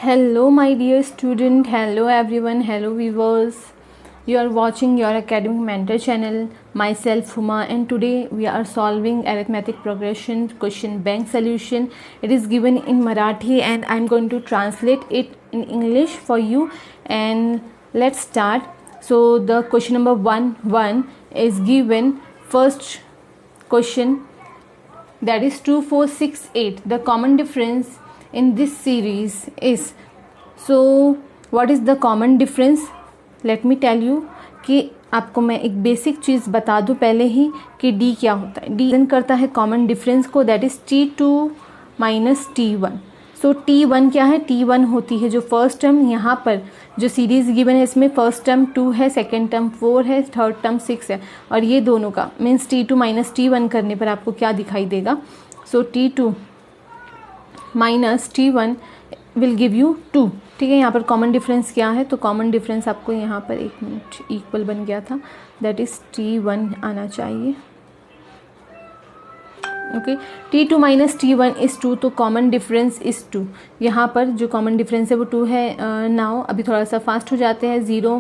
Hello, my dear student. Hello, everyone. Hello, viewers. You are watching your academic mentor channel. Myself, Huma, and today we are solving arithmetic progression question bank solution. It is given in Marathi, and I'm going to translate it in English for you. And let's start. So the question number 1 is given. First question, that is 2, 4, 6, 8. The common difference in this series is, so what is the common difference? Let me tell you कि आपको मैं एक basic चीज़ बता दूं पहले ही कि D क्या होता है. डी रिप्रेजेंट करता है कॉमन डिफरेंस को, that is T2 minus T1. So T1 क्या है? T1 होती है जो फर्स्ट टर्म, यहाँ पर जो सीरीज गिवन है इसमें फर्स्ट टर्म 2 है, सेकेंड टर्म 4 है, थर्ड टर्म 6 है, और ये दोनों का मीन्स T2 माइनस T1 करने पर आपको क्या दिखाई देगा? सो T2 minus T1 will give you 2. ठीक है, यहाँ पर कॉमन डिफरेंस क्या है? तो कॉमन डिफरेंस आपको यहाँ पर एक मिनट इक्वल बन गया था, दैट इज T1 आना चाहिए. Okay, T2 minus T1 is 2, तो कॉमन डिफरेंस इज़ 2. यहाँ पर जो कॉमन डिफरेंस है वो 2 है. नाउ अभी थोड़ा सा फास्ट हो जाते हैं. 0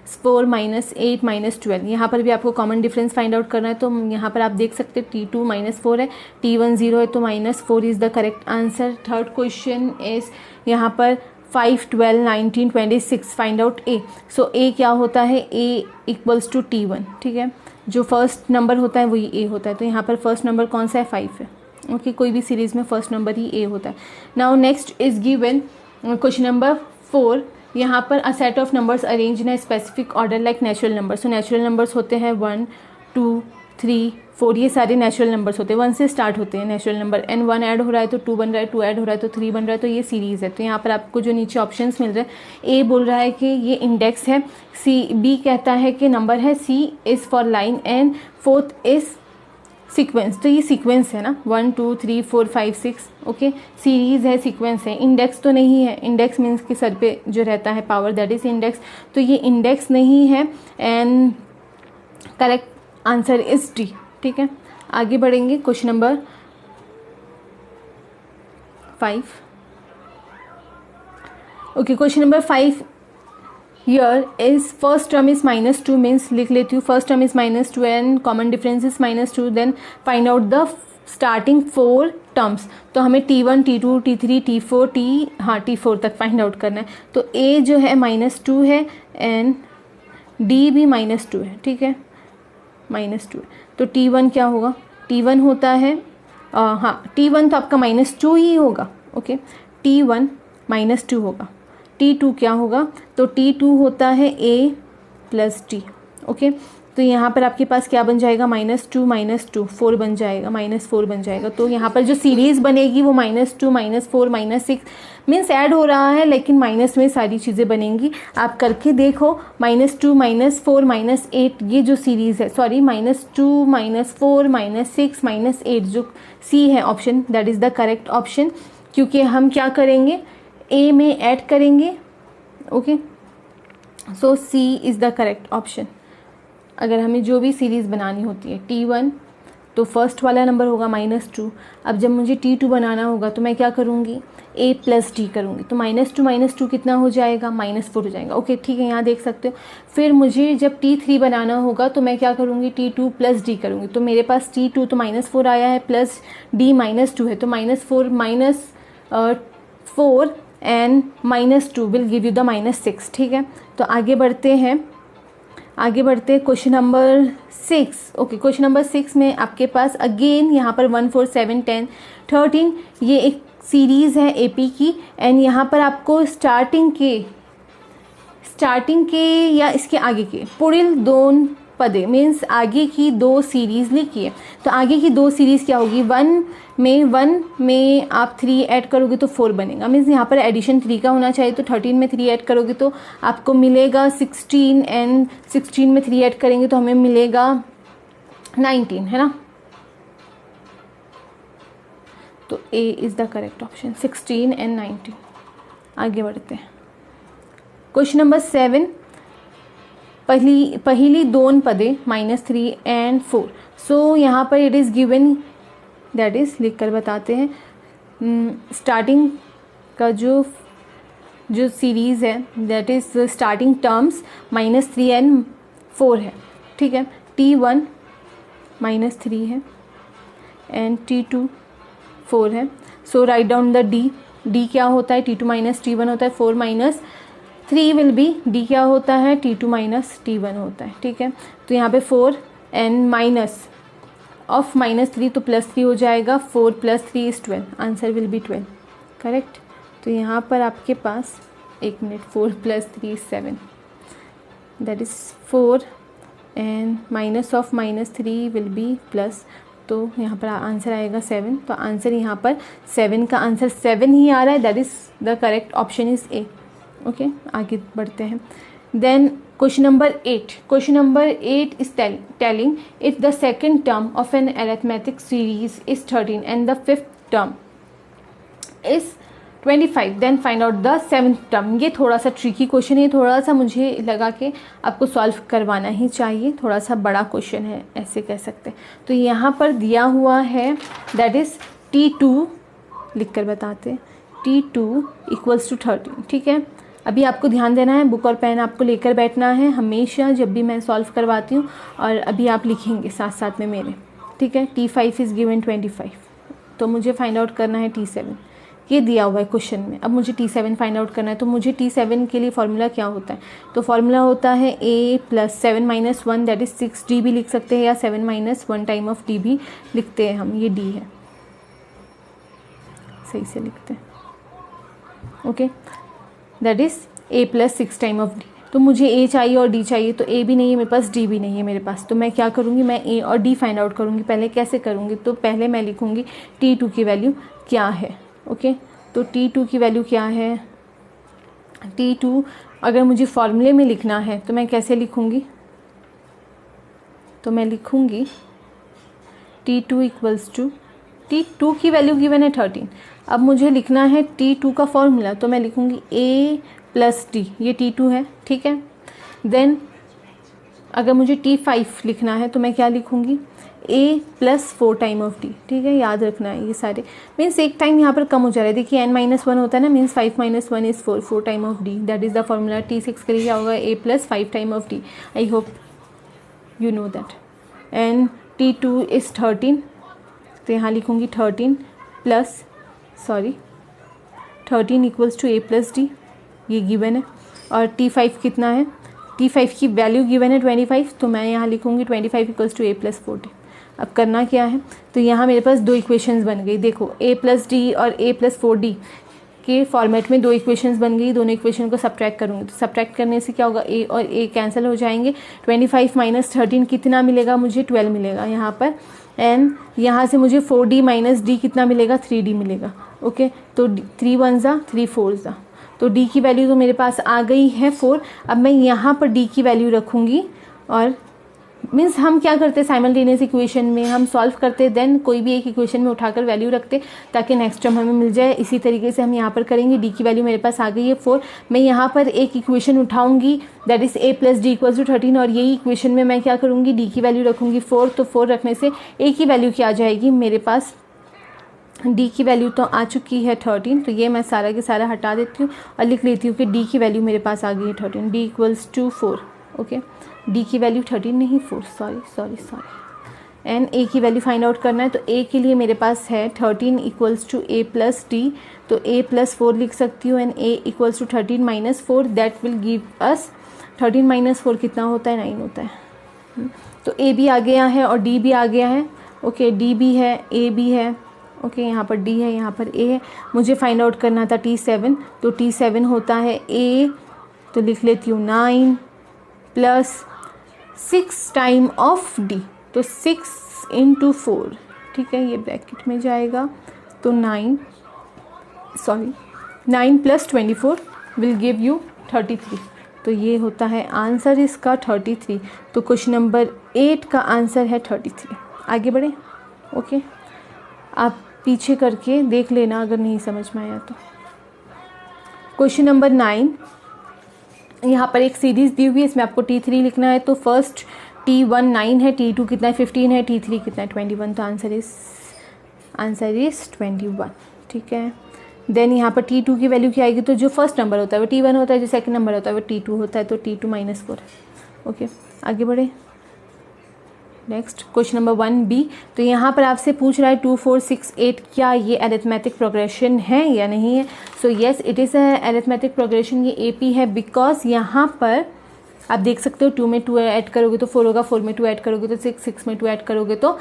4 माइनस 8 माइनस 12, यहाँ पर भी आपको कॉमन डिफरेंस फाइंड आउट करना है. तो यहाँ पर आप देख सकते हैं T2 माइनस 4 है, T1 0 है, तो minus 4 is the correct answer. Third question is यहाँ पर 5, 12, 19, 26, फाइंड आउट ए. सो ए क्या होता है? ए इक्वल्स टू T1. ठीक है, जो फर्स्ट नंबर होता है वही ए होता है. तो यहाँ पर फर्स्ट नंबर कौन सा है? 5 है. ओके, कोई भी सीरीज़ में फर्स्ट नंबर ही ए होता है. Now next is given question number 4. यहाँ पर a set of numbers arrange in a specific order like natural number. So natural numbers होते हैं 1, 2, 3, 4, ये सारे नेचुरल नंबर्स होते हैं. 1 से स्टार्ट होते हैं नेचुरल नंबर, एंड 1 ऐड हो रहा है तो 2 बन रहा है, 2 ऐड हो रहा है तो 3 बन रहा है. तो ये सीरीज़ है. तो यहाँ पर आपको जो नीचे ऑप्शंस मिल रहे हैं, ए बोल रहा है कि ये इंडेक्स है, बी कहता है कि नंबर है, C is for line, and fourth is sequence. तो ये सीक्वेंस है ना, 1, 2, 3, 4, 5, 6. ओके, सीरीज़ है, सीक्वेंस है, इंडेक्स तो नहीं है. इंडेक्स मीन्स कि सर पे जो रहता है पावर, दैट इज़ इंडेक्स. तो ये इंडेक्स नहीं है, and correct answer is D. ठीक है, आगे बढ़ेंगे. Question number 5. Okay, question number 5 here is first term is -2, means लिख लेती हूँ. First term is -2 and common difference is -2. Then find out the starting 4 terms. तो हमें T1, T2, T3, T4, T4 तक फाइंड आउट करना है. तो A जो है -2 है, एंड D भी -2 है. ठीक है, -2 है. तो T1 क्या होगा? T1 होता है, हाँ, T1 तो आपका -2 ही होगा. ओके, T1 -2 होगा. T2 क्या होगा? तो T2 होता है A प्लस D. ओके, तो यहाँ पर आपके पास क्या बन जाएगा? -2 -2 4 बन जाएगा, -4 बन जाएगा. तो यहाँ पर जो सीरीज़ बनेगी वो -2 -4 -6 मीन्स ऐड हो रहा है, लेकिन माइनस में सारी चीज़ें बनेंगी. आप करके देखो. -2 -4 -8 ये जो सीरीज़ है, सॉरी, -2 -4 -6 -8, जो सी है option, that is the correct option. क्योंकि हम क्या करेंगे? ए में ऐड करेंगे. Okay, so C is the correct option. अगर हमें जो भी सीरीज़ बनानी होती है, T1 तो फर्स्ट वाला नंबर होगा -2. अब जब मुझे T2 बनाना होगा तो मैं क्या करूँगी? A प्लस D करूँगी. तो -2 -2 कितना हो जाएगा? -4 हो जाएगा. ओके, ठीक है, यहाँ देख सकते हो. फिर मुझे जब T3 बनाना होगा तो मैं क्या करूँगी? T2 प्लस D करूँगी. तो मेरे पास T2 तो -4 आया है, प्लस D -2 है, तो -4 and -2 will give you the -6. ठीक है, तो आगे बढ़ते हैं. Question number 6. Okay, question number 6 में आपके पास अगेन यहाँ पर 1, 4, 7, 10, 13 ये एक सीरीज़ है AP की, एंड यहाँ पर आपको स्टार्टिंग के या इसके आगे के पुढील 2 पदे मीन्स आगे की 2 सीरीज़ लिखी है. तो आगे की 2 सीरीज़ क्या होगी? 1 में आप 3 ऐड करोगे तो 4 बनेगा, मीन्स यहाँ पर एडिशन 3 का होना चाहिए. तो 13 में 3 ऐड करोगे तो आपको मिलेगा 16, एंड 16 में 3 ऐड करेंगे तो हमें मिलेगा 19, है ना. तो A is the correct option, 16 and 19. आगे बढ़ते हैं. Question number 7. पहली 2 पदे -3 एंड 4. सो यहाँ पर it is given, that is लिख कर बताते हैं. स्टार्टिंग का जो जो सीरीज़ है that is starting terms -3 and 4 है, ठीक है। T1 -3 है एंड T2 4 है। सो राइट डाउन द D क्या होता है, T2 - T1 होता है, 4 - 3 विल बी D क्या होता है, T2 - T1 होता है, ठीक है। तो यहाँ पे 4 एंड माइनस ऑफ -3 तो +3 हो जाएगा, 4 + 3 is 12, answer will be 12, correct. तो यहाँ पर आपके पास 1 minute, 4 + 3 is 7, that is 4 and minus of -3 will be plus, तो यहाँ पर आंसर आएगा 7। तो आंसर यहाँ पर 7 का आंसर 7 ही आ रहा है, that is the correct option is A. Okay, आगे बढ़ते हैं। Then question number 8, question number 8 is telling if the second term of an arithmetic series is 13 and the fifth term is 25, then find out the seventh term. ये थोड़ा सा tricky question है, थोड़ा सा मुझे लगा कि आपको सॉल्व करवाना ही चाहिए, थोड़ा सा बड़ा क्वेश्चन है ऐसे कह सकते हैं। तो यहाँ पर दिया हुआ है दैट इज़ T2, लिख कर बताते हैं, T2 = 13, ठीक है। अभी आपको ध्यान देना है, बुक और पेन आपको लेकर बैठना है हमेशा जब भी मैं सॉल्व करवाती हूँ, और अभी आप लिखेंगे साथ साथ में मेरे, ठीक है। T5 इज़ गिवन 25, तो मुझे फाइंड आउट करना है T7, ये दिया हुआ है क्वेश्चन में। अब मुझे T7 फाइंड आउट करना है, तो मुझे T7 के लिए फॉर्मूला क्या होता है, तो फॉर्मूला होता है A + 7 - 1 दैट इज़ 6D भी लिख सकते हैं, या 7 - 1 टाइम ऑफ D भी लिखते हैं हम, ये D है, सही से लिखते हैं, okay. That is A + 6 time of D। तो मुझे A चाहिए और D चाहिए, तो A भी नहीं है मेरे पास, D भी नहीं है मेरे पास, तो मैं क्या करूँगी, मैं A और D फाइंड आउट करूँगी। पहले कैसे करूँगी, तो पहले मैं लिखूँगी T2 की वैल्यू क्या है, ओके। तो T2 की वैल्यू क्या है, T2 अगर मुझे फॉर्मूले में लिखना है तो मैं कैसे लिखूँगी, तो मैं लिखूँगी T2 = T2 की वैल्यू गिवन है 13। अब मुझे लिखना है T2 का फॉर्मूला, तो मैं लिखूँगी A + D, ये T2 है, ठीक है। देन अगर मुझे T5 लिखना है तो मैं क्या लिखूँगी, A + 4 टाइम ऑफ D, ठीक है। याद रखना है ये सारे, मीन्स एक टाइम यहाँ पर कम हो जा रहा है, देखिए n - 1 होता है ना, means 5 - 1 is 4, 4 time of D, that is the formula. T6 के लिए क्या होगा, A + 5 time of D, I hope you know that. And T2 is 13, तो यहाँ लिखूँगी 13 = A + D, ये गिवन है। और T5 कितना है, T5 की वैल्यू गिवन है 25, तो मैं यहाँ लिखूँगी 25 = A + 40। अब करना क्या है, तो यहाँ मेरे पास दो इक्वेशंस बन गई, देखो A + D और A + 4D के फॉर्मेट में दो इक्वेशंस बन गई। दोनों इक्वेशन को सब्ट्रैक्ट करूँगी, तो सब्ट्रैक्ट करने से क्या होगा, A और A कैंसिल हो जाएंगे। 25 - 13 कितना मिलेगा, मुझे 12 मिलेगा यहाँ पर। एंड यहाँ से मुझे 4D - D कितना मिलेगा, 3D मिलेगा, ओके। तो 3 × 1 = 3, 4 × तो D की वैल्यू तो मेरे पास आ गई है 4। अब मैं यहाँ पर D की वैल्यू रखूँगी, और मीन्स हम क्या करते, साइमल्टेनियस इक्वेशन में हम सॉल्व करते, देन कोई भी एक इक्वेशन में उठाकर वैल्यू रखते ताकि नेक्स्ट टर्म हमें मिल जाए। इसी तरीके से हम यहाँ पर करेंगे। D की वैल्यू मेरे पास आ गई है 4, मैं यहाँ पर एक इक्वेशन उठाऊंगी दैट इज़ A + D = 13, और यही इक्वेशन में मैं क्या करूँगी, D की वैल्यू रखूँगी 4, तो 4 रखने से A की वैल्यू क्या आ जाएगी, मेरे पास D की वैल्यू तो आ चुकी है 13, तो ये मैं सारा के सारा हटा देती हूँ और लिख लेती हूँ कि D की वैल्यू मेरे पास आ गई है 13, D = 4, ओके। D की वैल्यू 13 नहीं 4, सॉरी। एंड A की वैल्यू फाइंड आउट करना है, तो A के लिए मेरे पास है 13 = A + D, तो A + 4 लिख सकती हूँ, and A = 13 - 4 that will give us 13 - 4 कितना होता है, 9 होता है। तो A भी आ गया है और D भी आ गया है, ओके। D भी है, A भी है, ओके। यहाँ पर D है, यहाँ पर A है। मुझे फाइंड आउट करना था T7, तो T7 होता है A, तो लिख लेती हूँ 9 + 6 टाइम ऑफ D, तो 6 × 4, ठीक है, ये ब्रैकेट में जाएगा, तो 9 + 24 विल गिव यू 33, तो ये होता है आंसर इसका 33। तो क्वेश्चन नंबर 8 का आंसर है 33। आगे बढ़े, ओके। आप पीछे करके देख लेना अगर नहीं समझ में आया तो। क्वेश्चन नंबर 9, यहाँ पर एक सीरीज़ दी हुई है, इसमें आपको T3 लिखना है। तो फर्स्ट T1 9 है, T2 कितना है 15 है, T3 कितना है 21, तो आंसर इज 21, ठीक है। देन यहाँ पर T2 की वैल्यू क्या आएगी, तो जो फर्स्ट नंबर होता है वो T1 होता है, जो सेकंड नंबर होता है वो T2 होता है, तो T2 माइनस 4 है। ओके, आगे बढ़े। Next question number 1B। तो यहाँ पर आपसे पूछ रहा है 2 4 6 8 क्या ये अरिथमेटिक प्रोग्रेशन है या नहीं है। So yes it is arithmetic progression, ये AP है, बिकॉज यहाँ पर आप देख सकते हो 2 में 2 ऐड करोगे तो 4 होगा, 4 में 2 ऐड करोगे तो 6, 6 में 2 ऐड करोगे तो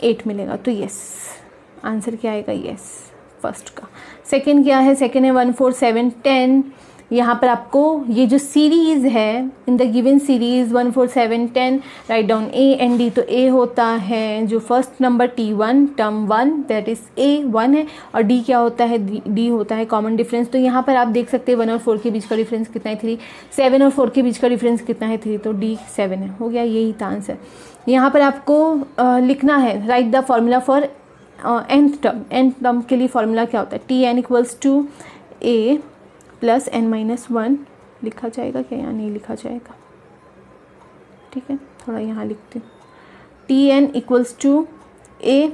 8 मिलेगा। तो येस आंसर क्या आएगा, येस फर्स्ट का। सेकंड क्या है, सेकंड है 1 4 7 10। यहाँ पर आपको ये जो सीरीज है in the given series 1 4 7 10 write down A and D। तो A होता है जो first number T1 term 1 that is A 1 है, और D क्या होता है, D होता है कॉमन डिफरेंस। तो यहाँ पर आप देख सकते हैं 1 और 4 के बीच का डिफरेंस कितना है 3, 7 और 4 के बीच का डिफरेंस कितना है 3, तो D 7 है। हो गया, यही था आंसर। यहाँ पर आपको लिखना है write the formula for nth term. nth term के लिए फॉर्मूला क्या होता है, Tn equals to A plus n-1 लिखा जाएगा क्या, यहाँ नहीं लिखा जाएगा, ठीक है, थोड़ा यहाँ लिखती हूँ। Tn equals to A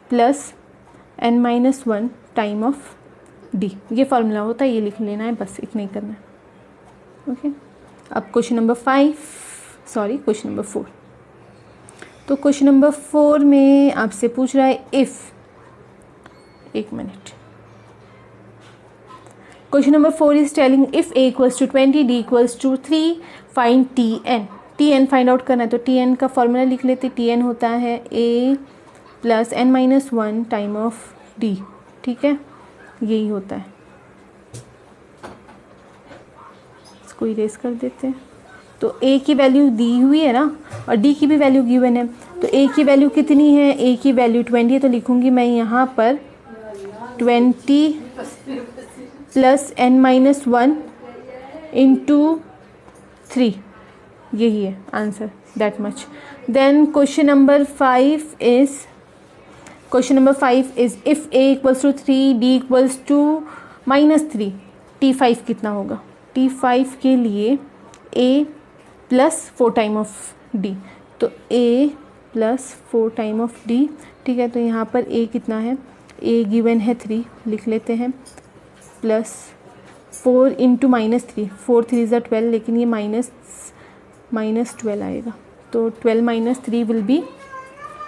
plus n-1 time of D, ये फॉर्मूला होता है, ये लिख लेना है, बस इतना ही करना है। ओके, अब क्वेश्चन नंबर 4। तो क्वेश्चन नंबर 4 में आपसे पूछ रहा है इफ़, एक minute. Question number 4 is telling if A equals to 20 D equals to 3 find Tn find out करना है। तो Tn का फॉर्मूला लिख लेते। Tn होता है A plus n-1 time of D, ठीक है, यही होता है। इसको इरेज कर देते हैं। तो A की वैल्यू दी हुई है ना, और D की भी वैल्यू गिवन है। तो A की वैल्यू कितनी है, A की वैल्यू 20 है, तो लिखूंगी मैं यहाँ पर 20 प्लस n-1 इंटू 3, यही है answer, that much. Then question number 5 is if A equals to 3 D equals to -3 T5 कितना होगा। T5 के लिए A plus 4 time of D, तो A plus 4 time of D, ठीक है। तो यहाँ पर A कितना है, A गिवन है 3, लिख लेते हैं, प्लस 4 इंटू -3, 4 3 ज़ा 12, लेकिन ये माइनस 12 आएगा, तो 12 माइनस 3 विल बी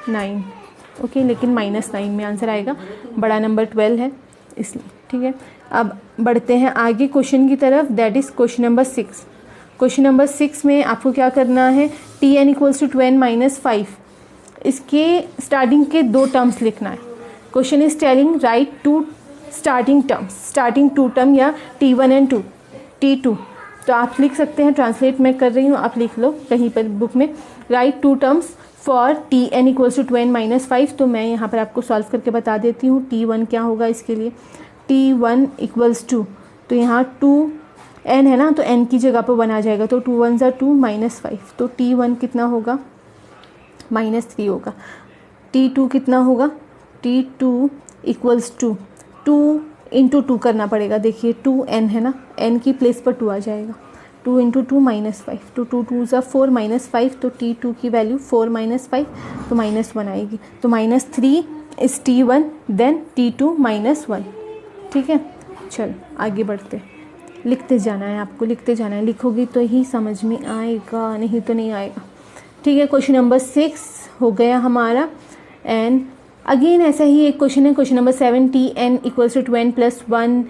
9, ओके, लेकिन -9 में आंसर आएगा, बड़ा नंबर 12 है इसलिए, ठीक है। अब बढ़ते हैं आगे क्वेश्चन की तरफ, that is question number 6। Question number 6 में आपको क्या करना है, Tn इक्वल्स टू 12 - 5, इसके स्टार्टिंग के 2 टर्म्स लिखना है। Question is telling write to starting two term या T1 एंड T2, तो आप लिख सकते हैं, ट्रांसलेट मैं कर रही हूँ, आप लिख लो कहीं पर बुक में, write 2 terms for Tn equals to 12 - 5। तो मैं यहाँ पर आपको सॉल्व करके बता देती हूँ। T1 क्या होगा इसके लिए, T1 इक्वल्स टू, तो यहाँ 2n है ना, तो n की जगह पर 1 आ जाएगा, तो 2 1 ज़ा 2 -5, तो T1 कितना होगा, -3 होगा। T2 कितना होगा, T2 इक्वल्स टू 2 इंटू 2 करना पड़ेगा, देखिए 2n है ना, n की प्लेस पर 2 आ जाएगा, 2 इंटू 2 -5, तो 2 2 ज़ा 4 -5, तो T2 की वैल्यू 4 - 5, तो -1 आएगी, तो -3 इस T1 देन T2 -1, ठीक है। चलो आगे बढ़ते, लिखते जाना है आपको, लिखते जाना है, लिखोगी तो ही समझ में आएगा, नहीं तो नहीं आएगा, ठीक है। क्वेश्चन नंबर 6 हो गया हमारा, एंड अगेन ऐसा ही एक क्वेश्चन है, question number 7, Tn equals to 20 + 1।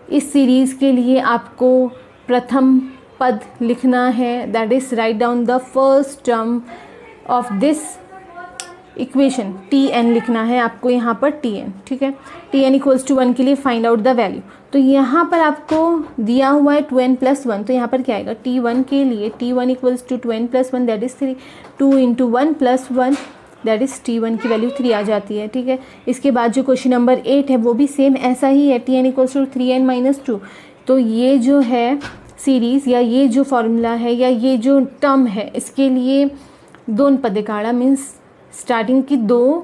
इस सीरीज़ के लिए आपको प्रथम पद लिखना है, that is write down the first term of this equation, Tn लिखना है आपको यहाँ पर Tn, ठीक है। Tn इक्वल्स टू 1 के लिए फाइंड आउट द वैल्यू, तो यहाँ पर आपको दिया हुआ है 2n + 1, तो यहाँ पर क्या आएगा, T1 के लिए T1 equals to 2n + 1 that is 3, 2 into 1 + 1 that is T1 की वैल्यू 3 आ जाती है, ठीक है। इसके बाद जो क्वेश्चन नंबर 8 है वो भी सेम ऐसा ही है, Tn इक्वल्स टू 3n - 2। तो ये जो है सीरीज़ या ये जो फॉर्मूला है या ये जो टर्म है, इसके लिए दोन पदकाड़ा मीन्स स्टार्टिंग की 2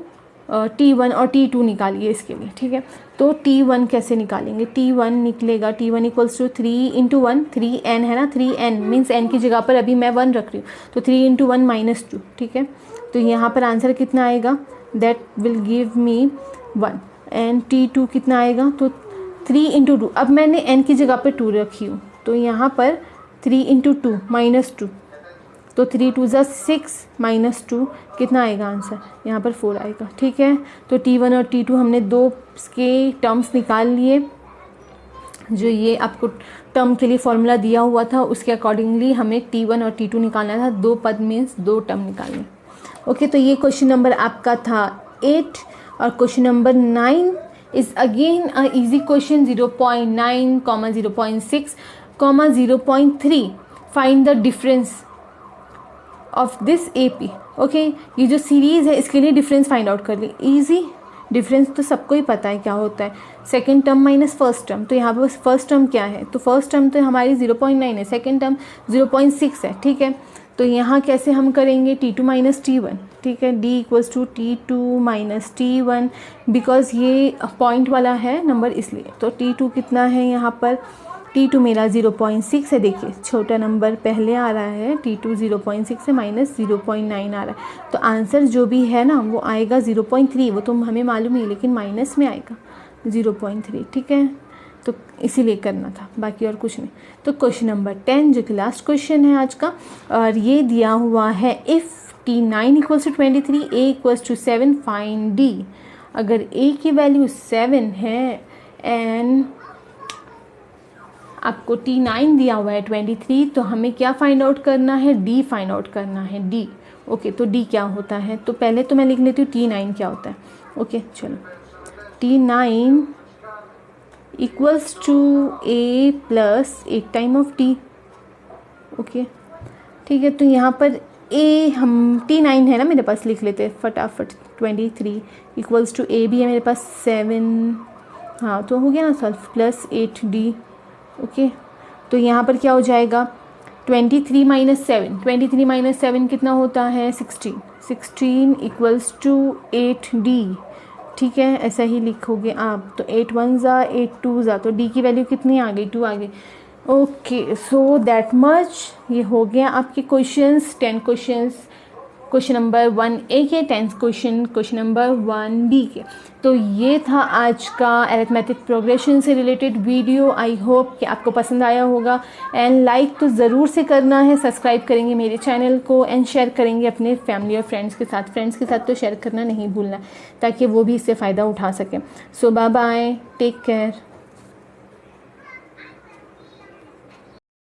T1 और T2 निकालिए इसके लिए, ठीक है। तो T1 कैसे निकालेंगे, T1 निकलेगा, T1 equals to 3 into 1, 3n है ना, 3n मीन्स n की जगह पर अभी मैं 1 रख रही हूँ, तो 3 इंटू 1 -2, ठीक है। तो यहाँ पर आंसर कितना आएगा, that will give me 1, and T2 कितना आएगा, तो 3 इंटू 2, अब मैंने n की जगह पे 2 रखी हूँ, तो यहाँ पर 3 इंटू 2 -2, तो 3 2 ज़ा 6 -2 कितना आएगा आंसर, यहाँ पर 4 आएगा। ठीक है, तो T1 और T2 हमने दो के टर्म्स निकाल लिए, जो ये आपको टर्म के लिए फॉर्मूला दिया हुआ था उसके अकॉर्डिंगली हमें T1 और T2 निकालना था, दो पद मीन्स दो टर्म निकालने। ओके, तो ये क्वेश्चन नंबर आपका था 8 और question number 9 is again a easy question 0.9, 0.6, 0.3 find the difference of this AP। Okay, ये जो सीरीज़ है इसके लिए डिफरेंस फाइंड आउट कर ली। इजी, डिफरेंस तो सबको ही पता है क्या होता है, second term minus first term. तो यहाँ पर फर्स्ट टर्म क्या है, तो फर्स्ट टर्म तो हमारी 0.9 है, सेकेंड टर्म 0.6 है। ठीक है, तो यहाँ कैसे हम करेंगे, T2 माइनस T1। ठीक है, D equals to T2 minus T1, because ये पॉइंट वाला है नंबर इसलिए। तो T2 कितना है यहाँ पर, T2 मेरा 0.6 है, देखिए छोटा नंबर पहले आ रहा है, T2 0.6 से माइनस 0.9 आ रहा है, तो आंसर जो भी है ना वो आएगा 0.3, वो तो हमें मालूम ही, लेकिन माइनस में आएगा 0.3। ठीक है, तो इसीलिए करना था, बाकी और कुछ नहीं। तो क्वेश्चन नंबर 10 जो कि लास्ट क्वेश्चन है आज का, और ये दिया हुआ है if T9 equals to 23, A equals to 7, find D। अगर A की वैल्यू 7 है एंड आपको T9 दिया हुआ है 23, तो हमें क्या फाइंड आउट करना है, D फाइंड आउट करना है, D। ओके, तो D क्या होता है, तो पहले तो मैं लिख लेती हूँ T9 क्या होता है। ओके चलो, T9 equals to A plus 8 time of D। Okay ठीक है, तो यहाँ पर A हम T9 है ना मेरे पास, लिख लेते हैं फटाफट। 23 इक्वल्स टू A भी है मेरे पास 7, हाँ तो हो गया ना सॉल्व, प्लस 8D। ओके, तो यहाँ पर क्या हो जाएगा, 23 माइनस 7, 23 माइनस 7 कितना होता है 16, 16 इक्वल्स टू 8D। ठीक है, ऐसा ही लिखोगे आप, तो 8 1 ज़ा 8 2 ज़ा, तो D की वैल्यू कितनी आ गई, 2 आ गई। ओके, सो दैट मच, ये हो गया आपके questions, 10 questions, question number 1A के, 10 क्वेश्चन नंबर 1B के। तो ये था आज का अरिथमेटिक प्रोग्रेशन से रिलेटेड वीडियो। आई होप कि आपको पसंद आया होगा, एंड लाइक तो ज़रूर से करना है, सब्सक्राइब करेंगे मेरे चैनल को, एंड शेयर करेंगे अपने फैमिली और फ्रेंड्स के साथ। फ्रेंड्स के साथ तो शेयर करना नहीं भूलना, ताकि वो भी इससे फ़ायदा उठा सकें। सो बाय बाय, टेक केयर।